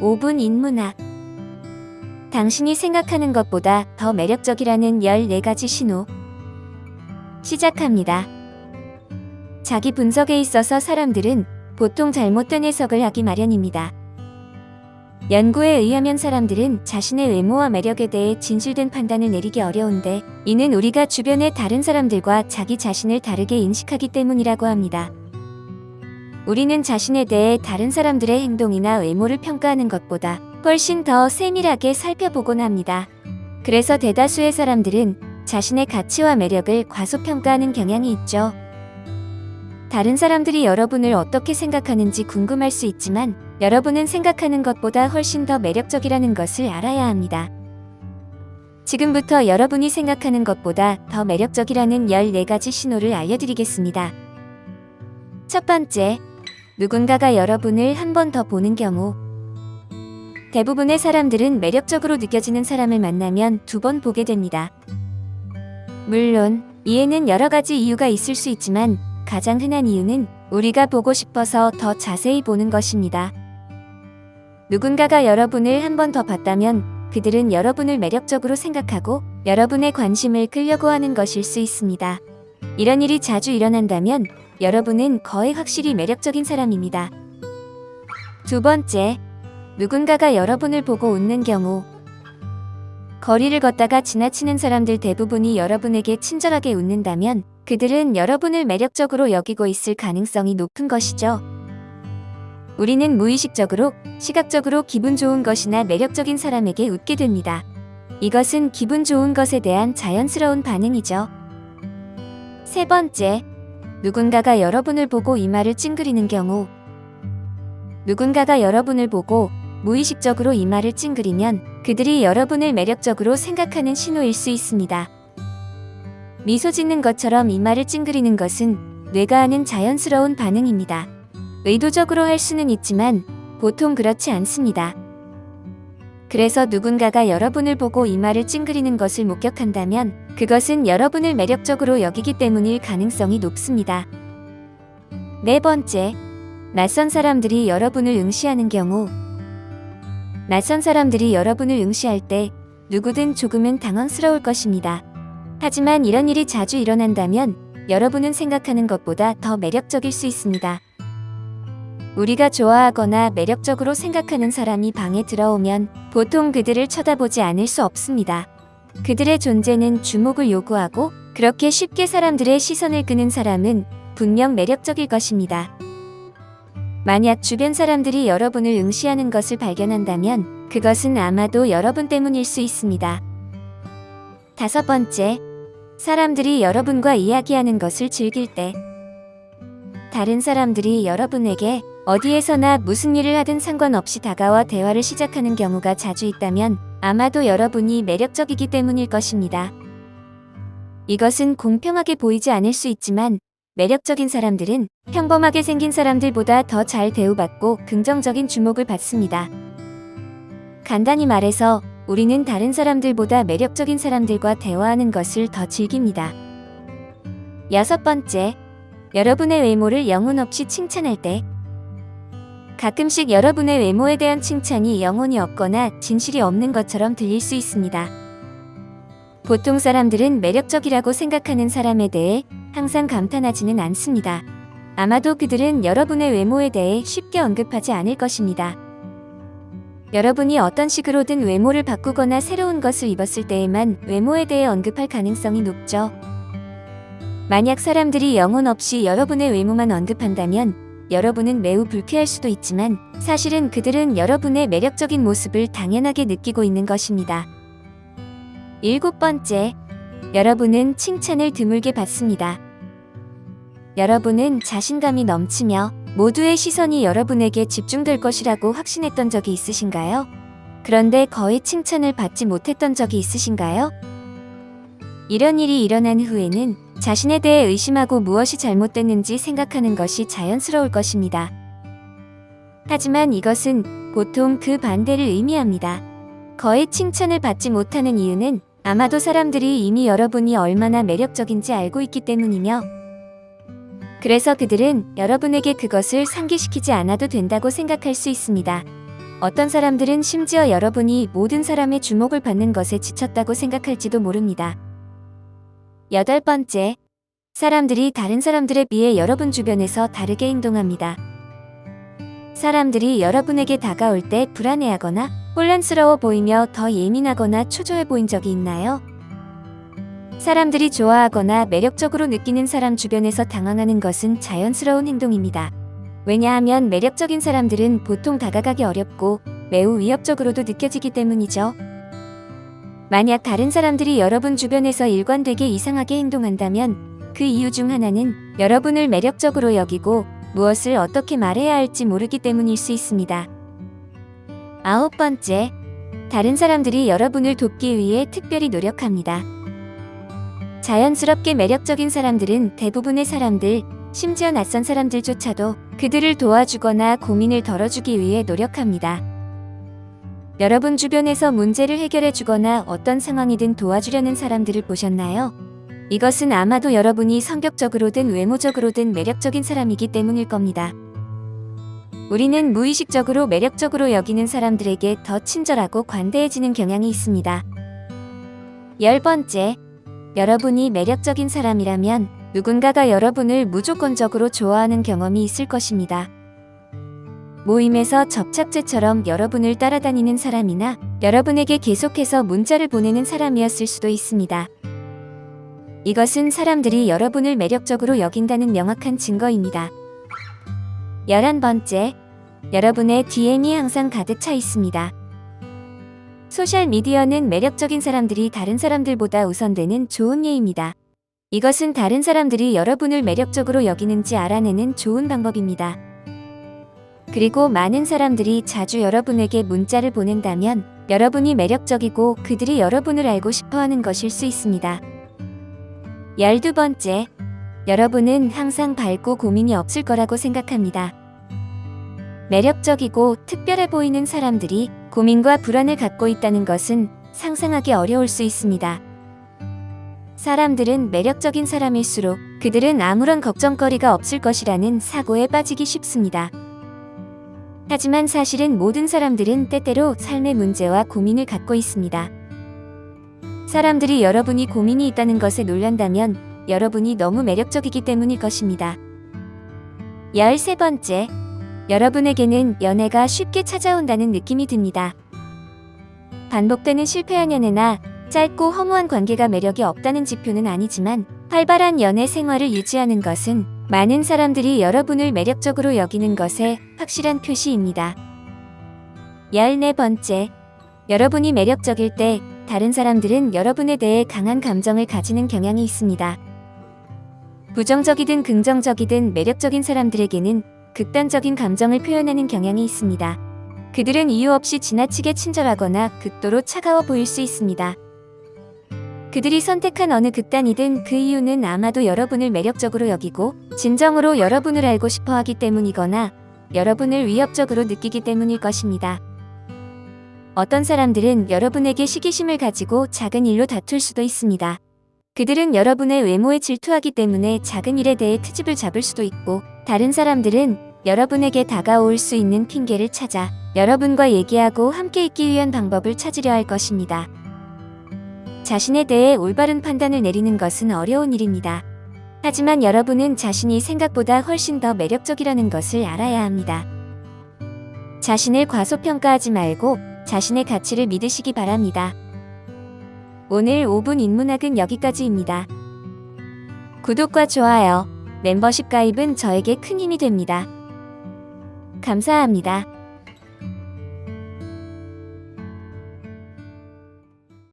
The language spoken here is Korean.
5분 인문학. 당신이 생각하는 것보다 더 매력적이라는 14가지 신호. 시작합니다. 자기 분석에 있어서 사람들은 보통 잘못된 해석을 하기 마련입니다. 연구에 의하면 사람들은 자신의 외모와 매력에 대해 진실된 판단을 내리기 어려운데, 이는 우리가 주변의 다른 사람들과 자기 자신을 다르게 인식하기 때문이라고 합니다. 우리는 자신에 대해 다른 사람들의 행동이나 외모를 평가하는 것보다 훨씬 더 세밀하게 살펴보곤 합니다. 그래서 대다수의 사람들은 자신의 가치와 매력을 과소평가하는 경향이 있죠. 다른 사람들이 여러분을 어떻게 생각하는지 궁금할 수 있지만, 여러분은 생각하는 것보다 훨씬 더 매력적이라는 것을 알아야 합니다. 지금부터 여러분이 생각하는 것보다 더 매력적이라는 14가지 신호를 알려드리겠습니다. 첫 번째, 누군가가 여러분을 한 번 더 보는 경우. 대부분의 사람들은 매력적으로 느껴지는 사람을 만나면 2번 보게 됩니다. 물론 이에는 여러 가지 이유가 있을 수 있지만, 가장 흔한 이유는 우리가 보고 싶어서 더 자세히 보는 것입니다. 누군가가 여러분을 한 번 더 봤다면 그들은 여러분을 매력적으로 생각하고 여러분의 관심을 끌려고 하는 것일 수 있습니다. 이런 일이 자주 일어난다면 여러분은 거의 확실히 매력적인 사람입니다. 두 번째, 누군가가 여러분을 보고 웃는 경우. 거리를 걷다가 지나치는 사람들 대부분이 여러분에게 친절하게 웃는다면 그들은 여러분을 매력적으로 여기고 있을 가능성이 높은 것이죠. 우리는 무의식적으로, 시각적으로 기분 좋은 것이나 매력적인 사람에게 웃게 됩니다. 이것은 기분 좋은 것에 대한 자연스러운 반응이죠. 세 번째, 누군가가 여러분을 보고 이마를 찡그리는 경우. 누군가가 여러분을 보고 무의식적으로 이마를 찡그리면 그들이 여러분을 매력적으로 생각하는 신호일 수 있습니다. 미소 짓는 것처럼 이마를 찡그리는 것은 뇌가 하는 자연스러운 반응입니다. 의도적으로 할 수는 있지만 보통 그렇지 않습니다. 그래서 누군가가 여러분을 보고 이마를 찡그리는 것을 목격한다면 그것은 여러분을 매력적으로 여기기 때문일 가능성이 높습니다. 네 번째, 낯선 사람들이 여러분을 응시하는 경우. 낯선 사람들이 여러분을 응시할 때 누구든 조금은 당황스러울 것입니다. 하지만 이런 일이 자주 일어난다면 여러분은 생각하는 것보다 더 매력적일 수 있습니다. 우리가 좋아하거나 매력적으로 생각하는 사람이 방에 들어오면 보통 그들을 쳐다보지 않을 수 없습니다. 그들의 존재는 주목을 요구하고 그렇게 쉽게 사람들의 시선을 끄는 사람은 분명 매력적일 것입니다. 만약 주변 사람들이 여러분을 응시하는 것을 발견한다면 그것은 아마도 여러분 때문일 수 있습니다. 다섯 번째, 사람들이 여러분과 이야기하는 것을 즐길 때. 다른 사람들이 여러분에게 어디에서나 무슨 일을 하든 상관없이 다가와 대화를 시작하는 경우가 자주 있다면 아마도 여러분이 매력적이기 때문일 것입니다. 이것은 공평하게 보이지 않을 수 있지만 매력적인 사람들은 평범하게 생긴 사람들보다 더 잘 대우받고 긍정적인 주목을 받습니다. 간단히 말해서 우리는 다른 사람들보다 매력적인 사람들과 대화하는 것을 더 즐깁니다. 여섯 번째, 여러분의 외모를 영혼 없이 칭찬할 때. 가끔씩 여러분의 외모에 대한 칭찬이 영혼이 없거나 진실이 없는 것처럼 들릴 수 있습니다. 보통 사람들은 매력적이라고 생각하는 사람에 대해 항상 감탄하지는 않습니다. 아마도 그들은 여러분의 외모에 대해 쉽게 언급하지 않을 것입니다. 여러분이 어떤 식으로든 외모를 바꾸거나 새로운 것을 입었을 때에만 외모에 대해 언급할 가능성이 높죠. 만약 사람들이 영혼 없이 여러분의 외모만 언급한다면 여러분은 매우 불쾌할 수도 있지만 사실은 그들은 여러분의 매력적인 모습을 당연하게 느끼고 있는 것입니다. 일곱 번째, 여러분은 칭찬을 드물게 받습니다. 여러분은 자신감이 넘치며 모두의 시선이 여러분에게 집중될 것이라고 확신했던 적이 있으신가요? 그런데 거의 칭찬을 받지 못했던 적이 있으신가요? 이런 일이 일어난 후에는 자신에 대해 의심하고 무엇이 잘못됐는지 생각하는 것이 자연스러울 것입니다. 하지만 이것은 보통 그 반대를 의미합니다. 거의 칭찬을 받지 못하는 이유는 아마도 사람들이 이미 여러분이 얼마나 매력적인지 알고 있기 때문이며, 그래서 그들은 여러분에게 그것을 상기시키지 않아도 된다고 생각할 수 있습니다. 어떤 사람들은 심지어 여러분이 모든 사람의 주목을 받는 것에 지쳤다고 생각할지도 모릅니다. 8번째, 사람들이 다른 사람들에 비해 여러분 주변에서 다르게 행동합니다. 사람들이 여러분에게 다가올 때 불안해하거나 혼란스러워 보이며 더 예민하거나 초조해 보인 적이 있나요? 사람들이 좋아하거나 매력적으로 느끼는 사람 주변에서 당황하는 것은 자연스러운 행동입니다. 왜냐하면 매력적인 사람들은 보통 다가가기 어렵고 매우 위협적으로도 느껴지기 때문이죠. 만약 다른 사람들이 여러분 주변에서 일관되게 이상하게 행동한다면 그 이유 중 하나는 여러분을 매력적으로 여기고 무엇을 어떻게 말해야 할지 모르기 때문일 수 있습니다. 9번째, 다른 사람들이 여러분을 돕기 위해 특별히 노력합니다. 자연스럽게 매력적인 사람들은 대부분의 사람들, 심지어 낯선 사람들조차도 그들을 도와주거나 고민을 덜어주기 위해 노력합니다. 여러분 주변에서 문제를 해결해 주거나 어떤 상황이든 도와주려는 사람들을 보셨나요? 이것은 아마도 여러분이 성격적으로든 외모적으로든 매력적인 사람이기 때문일 겁니다. 우리는 무의식적으로 매력적으로 여기는 사람들에게 더 친절하고 관대해지는 경향이 있습니다. 10번째, 여러분이 매력적인 사람이라면 누군가가 여러분을 무조건적으로 좋아하는 경험이 있을 것입니다. 모임에서 접착제처럼 여러분을 따라다니는 사람이나 여러분에게 계속해서 문자를 보내는 사람이었을 수도 있습니다. 이것은 사람들이 여러분을 매력적으로 여긴다는 명확한 증거입니다. 11번째, 여러분의 DM이 항상 가득 차 있습니다. 소셜미디어는 매력적인 사람들이 다른 사람들보다 우선되는 좋은 예입니다. 이것은 다른 사람들이 여러분을 매력적으로 여기는지 알아내는 좋은 방법입니다. 그리고 많은 사람들이 자주 여러분에게 문자를 보낸다면 여러분이 매력적이고 그들이 여러분을 알고 싶어하는 것일 수 있습니다. 12번째, 여러분은 항상 밝고 고민이 없을 거라고 생각합니다. 매력적이고 특별해 보이는 사람들이 고민과 불안을 갖고 있다는 것은 상상하기 어려울 수 있습니다. 사람들은 매력적인 사람일수록 그들은 아무런 걱정거리가 없을 것이라는 사고에 빠지기 쉽습니다. 하지만 사실은 모든 사람들은 때때로 삶의 문제와 고민을 갖고 있습니다. 사람들이 여러분이 고민이 있다는 것에 놀란다면 여러분이 너무 매력적이기 때문일 것입니다. 13번째, 여러분에게는 연애가 쉽게 찾아온다는 느낌이 듭니다. 반복되는 실패한 연애나 짧고 허무한 관계가 매력이 없다는 지표는 아니지만 활발한 연애 생활을 유지하는 것은 많은 사람들이 여러분을 매력적으로 여기는 것의 확실한 표시입니다. 14번째, 여러분이 매력적일 때 다른 사람들은 여러분에 대해 강한 감정을 가지는 경향이 있습니다. 부정적이든 긍정적이든 매력적인 사람들에게는 극단적인 감정을 표현하는 경향이 있습니다. 그들은 이유 없이 지나치게 친절하거나 극도로 차가워 보일 수 있습니다. 그들이 선택한 어느 극단이든 그 이유는 아마도 여러분을 매력적으로 여기고 진정으로 여러분을 알고 싶어 하기 때문이거나 여러분을 위협적으로 느끼기 때문일 것입니다. 어떤 사람들은 여러분에게 시기심을 가지고 작은 일로 다툴 수도 있습니다. 그들은 여러분의 외모에 질투하기 때문에 작은 일에 대해 트집을 잡을 수도 있고, 다른 사람들은 여러분에게 다가올 수 있는 핑계를 찾아 여러분과 얘기하고 함께 있기 위한 방법을 찾으려 할 것입니다. 자신에 대해 올바른 판단을 내리는 것은 어려운 일입니다. 하지만 여러분은 자신이 생각보다 훨씬 더 매력적이라는 것을 알아야 합니다. 자신을 과소평가하지 말고 자신의 가치를 믿으시기 바랍니다. 오늘 5분 인문학은 여기까지입니다. 구독과 좋아요, 멤버십 가입은 저에게 큰 힘이 됩니다. 감사합니다.